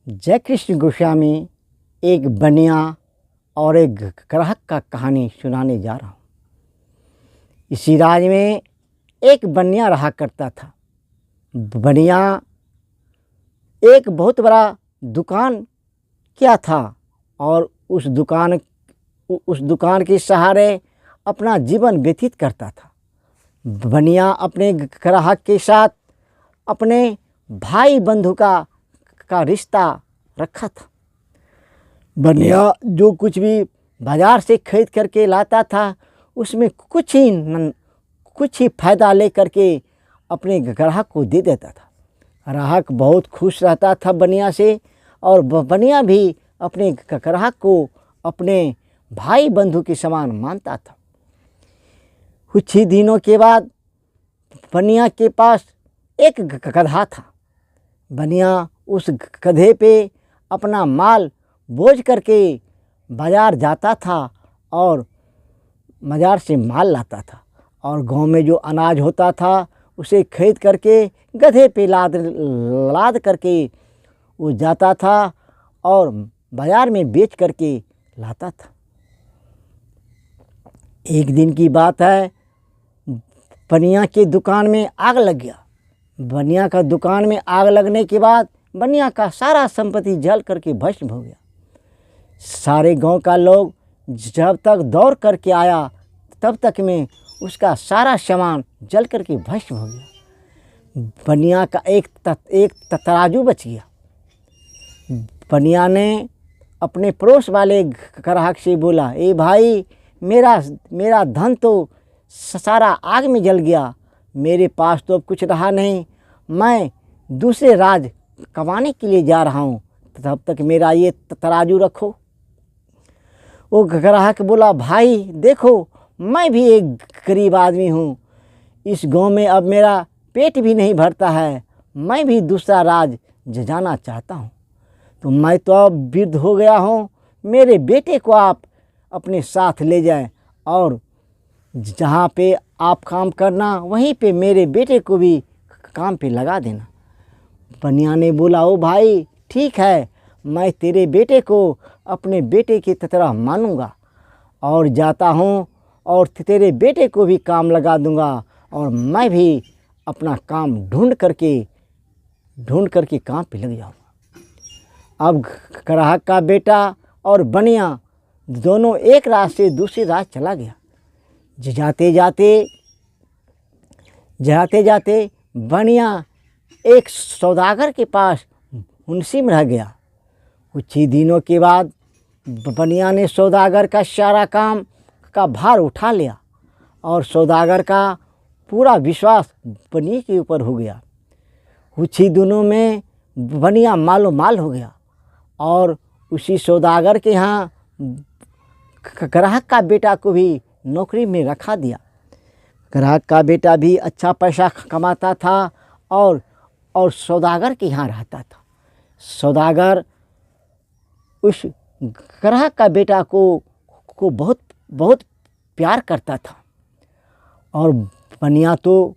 जय कृष्ण गोस्वामी एक बनिया और एक ग्राहक का कहानी सुनाने जा रहा हूँ। इसी राज्य में एक बनिया रहा करता था। बनिया एक बहुत बड़ा दुकान किया था और उस दुकान के सहारे अपना जीवन व्यतीत करता था। बनिया अपने ग्राहक के साथ अपने भाई बंधु का रिश्ता रखा था। बनिया जो कुछ भी बाजार से खरीद करके लाता था उसमें कुछ ही फायदा लेकर के अपने ग्राहक को दे देता था। ग्राहक बहुत खुश रहता था बनिया से और बनिया भी अपने ग्राहक को अपने भाई बंधु के समान मानता था। कुछ ही दिनों के बाद बनिया के पास एक गधा था। बनिया उस गधे पे अपना माल बोझ करके बाजार जाता था और बाजार से माल लाता था और गांव में जो अनाज होता था उसे खरीद करके गधे पे लाद करके वो जाता था और बाजार में बेच करके लाता था। एक दिन की बात है, बनिया के दुकान में आग लग गया। बनिया का दुकान में आग लगने के बाद बनिया का सारा संपत्ति जल करके भस्म हो गया। सारे गांव का लोग जब तक दौड़ करके आया तब तक में उसका सारा सामान जल करके भस्म हो गया। बनिया का एक तराजू बच गया। बनिया ने अपने पड़ोस वाले ग्राहक से बोला, ए भाई, मेरा धन तो सारा आग में जल गया, मेरे पास तो अब कुछ रहा नहीं, मैं दूसरे राज कमाने के लिए जा रहा हूँ, तब तक मेरा ये तराजू रखो। वो ग्राहक बोला, भाई देखो, मैं भी एक गरीब आदमी हूँ, इस गांव में अब मेरा पेट भी नहीं भरता है, मैं भी दूसरा राज जाना चाहता हूँ, तो मैं तो अब वृद्ध हो गया हूँ, मेरे बेटे को आप अपने साथ ले जाएं और जहाँ पे आप काम करना वहीं पे मेरे बेटे को भी काम पे लगा देना। बनिया ने बोला, ओ भाई ठीक है, मैं तेरे बेटे को अपने बेटे की तरह मानूंगा और जाता हूँ और तेरे बेटे को भी काम लगा दूंगा और मैं भी अपना काम ढूंढ करके काम पे लग जाऊंगा। अब ग्राहक का बेटा और बनिया दोनों एक रात से दूसरी रात चला गया। जाते जाते बनिया एक सौदागर के पास मुंशी में रह गया। कुछ ही दिनों के बाद बनिया ने सौदागर का सारा काम का भार उठा लिया और सौदागर का पूरा विश्वास बनिया के ऊपर हो गया। कुछ ही दिनों में बनिया मालो माल हो गया और उसी सौदागर के यहाँ ग्राहक का बेटा को भी नौकरी में रखा दिया। ग्राहक का बेटा भी अच्छा पैसा कमाता था और सौदागर के यहाँ रहता था। सौदागर उस ग्राहक का बेटा को बहुत प्यार करता था और बनिया तो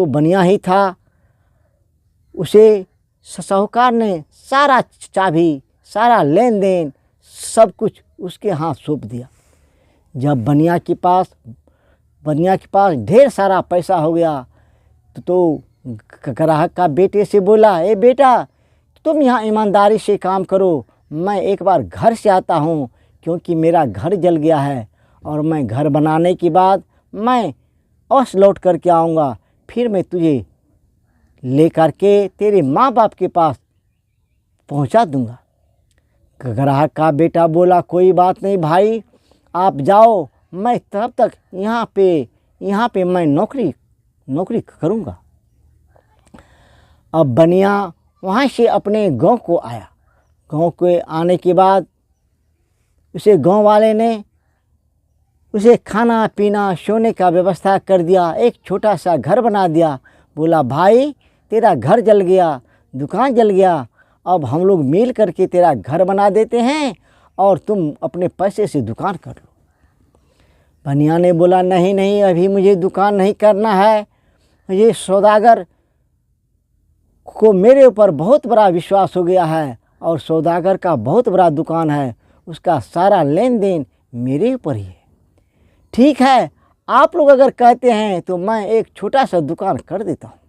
बनिया ही था। उसे साहूकार ने सारा चाबी, सारा लेन देन, सब कुछ उसके हाथ सौंप दिया। जब बनिया के पास ढेर सारा पैसा हो गया तो ग्राहक का बेटे से बोला, ए बेटा, तुम यहाँ ईमानदारी से काम करो, मैं एक बार घर से आता हूँ क्योंकि मेरा घर जल गया है और मैं घर बनाने के बाद मैं अवश्य लौट करके आऊँगा, फिर मैं तुझे ले करके तेरे माँ बाप के पास पहुँचा दूँगा। ग्राहक का बेटा बोला, कोई बात नहीं भाई, आप जाओ, मैं तब तक यहाँ पे मैं नौकरी करूँगा। अब बनिया वहाँ से अपने गांव को आया। गांव के आने के बाद उसे गांव वाले ने उसे खाना पीना सोने का व्यवस्था कर दिया, एक छोटा सा घर बना दिया। बोला, भाई तेरा घर जल गया, दुकान जल गया, अब हम लोग मिल करके तेरा घर बना देते हैं और तुम अपने पैसे से दुकान कर लो। बनिया ने बोला, नहीं, अभी मुझे दुकान नहीं करना है, ये सौदागर को मेरे ऊपर बहुत बड़ा विश्वास हो गया है और सौदागर का बहुत बड़ा दुकान है, उसका सारा लेन देन मेरे ऊपर ही है। ठीक है, आप लोग अगर कहते हैं तो मैं एक छोटा सा दुकान कर देता हूँ।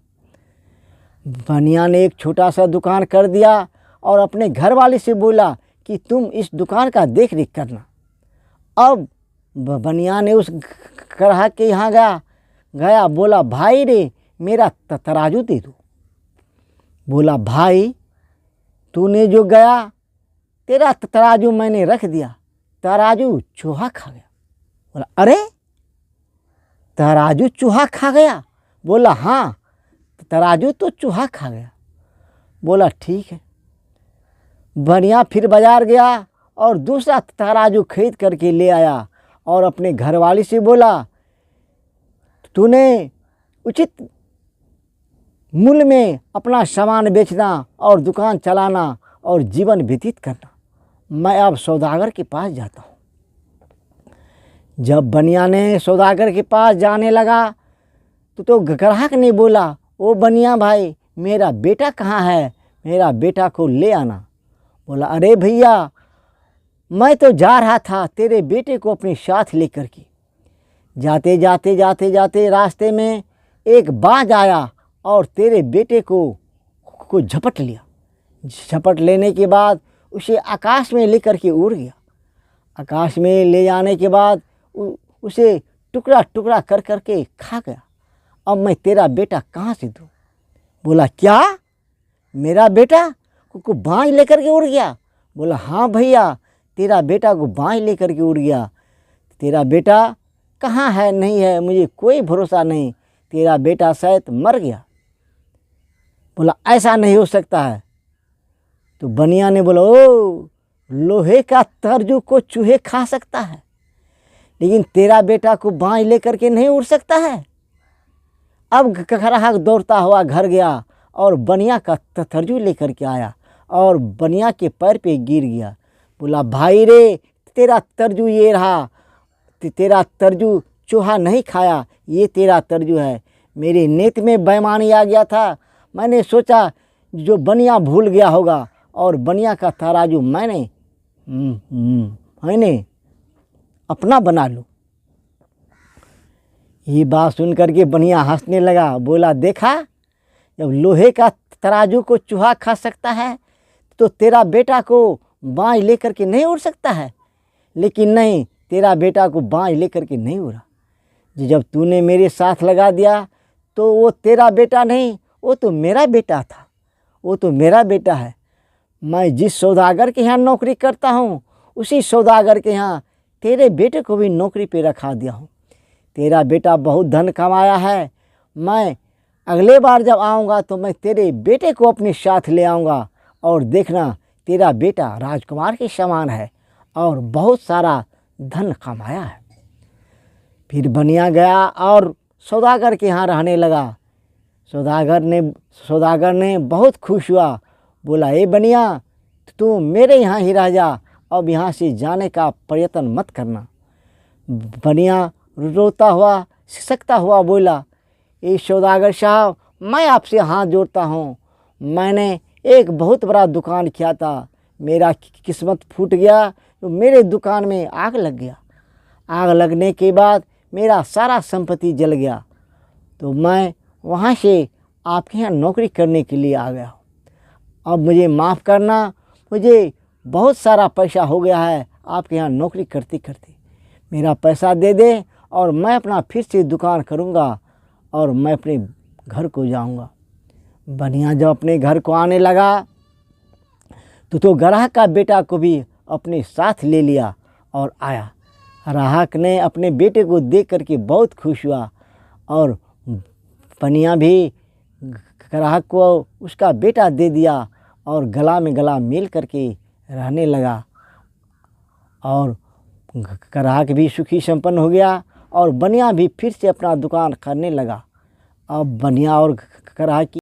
बनिया ने एक छोटा सा दुकान कर दिया और अपने घर वाले से बोला कि तुम इस दुकान का देख रेख करना। अब बनिया ने उस ग्राहक के यहाँ गया, बोला भाई रे मेरा तराजू दे दो। बोला भाई तूने जो गया, तेरा तराजू मैंने रख दिया, तराजू चूहा खा गया। बोला अरे तराजू चूहा खा गया? बोला हाँ, तराजू तो चूहा खा गया। बोला ठीक है। बनिया फिर बाजार गया और दूसरा तराजू खरीद करके ले आया और अपने घरवाली से बोला तूने उचित मूल्य में अपना सामान बेचना और दुकान चलाना और जीवन व्यतीत करना। मैं अब सौदागर के पास जाता हूँ। जब बनिया ने सौदागर के पास जाने लगा तो ग्राहक ने बोला ओ बनिया भाई मेरा बेटा कहाँ है, मेरा बेटा को ले आना। बोला अरे भैया मैं तो जा रहा था तेरे बेटे को अपने साथ लेकर के। जाते जाते रास्ते में एक बाज आया और तेरे बेटे को झपट लिया। झपट लेने के बाद उसे आकाश में लेकर के उड़ गया। आकाश में ले जाने के बाद उसे टुकड़ा टुकड़ा कर करके खा गया। अब मैं तेरा बेटा कहाँ से दूँ? बोला क्या मेरा बेटा को बाँझ लेकर के उड़ गया? बोला हाँ भैया तेरा बेटा को बाँझ लेकर के उड़ गया। तेरा बेटा कहाँ है नहीं है मुझे कोई भरोसा नहीं, तेरा बेटा शायद मर गया। बोला ऐसा नहीं हो सकता है। तो बनिया ने बोला ओ लोहे का तराजू को चूहे खा सकता है लेकिन तेरा बेटा को बाँझ लेकर के नहीं उड़ सकता है। अब ग्राहक दौड़ता हुआ घर गया और बनिया का तराजू लेकर के आया और बनिया के पैर पे गिर गया। बोला भाई रे तेरा तराजू ये रहा, तेरा तराजू चूहा नहीं खाया, ये तेरा तराजू है। मेरे नेत में बेईमानी आ गया था, मैंने सोचा जो बनिया भूल गया होगा और बनिया का तराजू मैंने अपना बना लूँ। ये बात सुन करके बनिया हंसने लगा। बोला देखा जब लोहे का तराजू को चूहा खा सकता है तो तेरा बेटा को बाँझ लेकर के नहीं उड़ सकता है। लेकिन नहीं, तेरा बेटा को बाँझ लेकर के नहीं उड़ा। जब तूने मेरे साथ लगा दिया तो वो तेरा बेटा नहीं, वो तो मेरा बेटा था, वो तो मेरा बेटा है। मैं जिस सौदागर के यहाँ नौकरी करता हूँ उसी सौदागर के यहाँ तेरे बेटे को भी नौकरी पे रखा दिया हूँ। तेरा बेटा बहुत धन कमाया है, मैं अगले बार जब आऊँगा तो मैं तेरे बेटे को अपने साथ ले आऊँगा और देखना तेरा बेटा राजकुमार के समान है और बहुत सारा धन कमाया है। फिर बनिया गया और सौदागर के यहाँ रहने लगा। सौदागर ने बहुत खुश हुआ। बोला ए बनिया तू मेरे यहाँ ही रह जा, अब यहाँ से जाने का प्रयत्न मत करना। बनिया रोता हुआ सिसकता हुआ बोला ए सौदागर साहब मैं आपसे हाथ जोड़ता हूँ, मैंने एक बहुत बड़ा दुकान किया था, मेरा किस्मत फूट गया तो मेरे दुकान में आग लग गया। आग लगने के बाद मेरा सारा संपत्ति जल गया तो मैं वहाँ से आपके यहाँ नौकरी करने के लिए आ गया हूँ। अब मुझे माफ़ करना, मुझे बहुत सारा पैसा हो गया है आपके यहाँ नौकरी करते करते। मेरा पैसा दे दे और मैं अपना फिर से दुकान करूँगा और मैं अपने घर को जाऊँगा। बनिया जब अपने घर को आने लगा तो ग्राहक का बेटा को भी अपने साथ ले लिया और आया। ग्राहक ने अपने बेटे को देख करके बहुत खुश हुआ और बनिया भी ग्राहक को उसका बेटा दे दिया और गला में गला मिल करके रहने लगा और ग्राहक भी सुखी संपन्न हो गया और बनिया भी फिर से अपना दुकान करने लगा। अब बनिया और ग्राहक की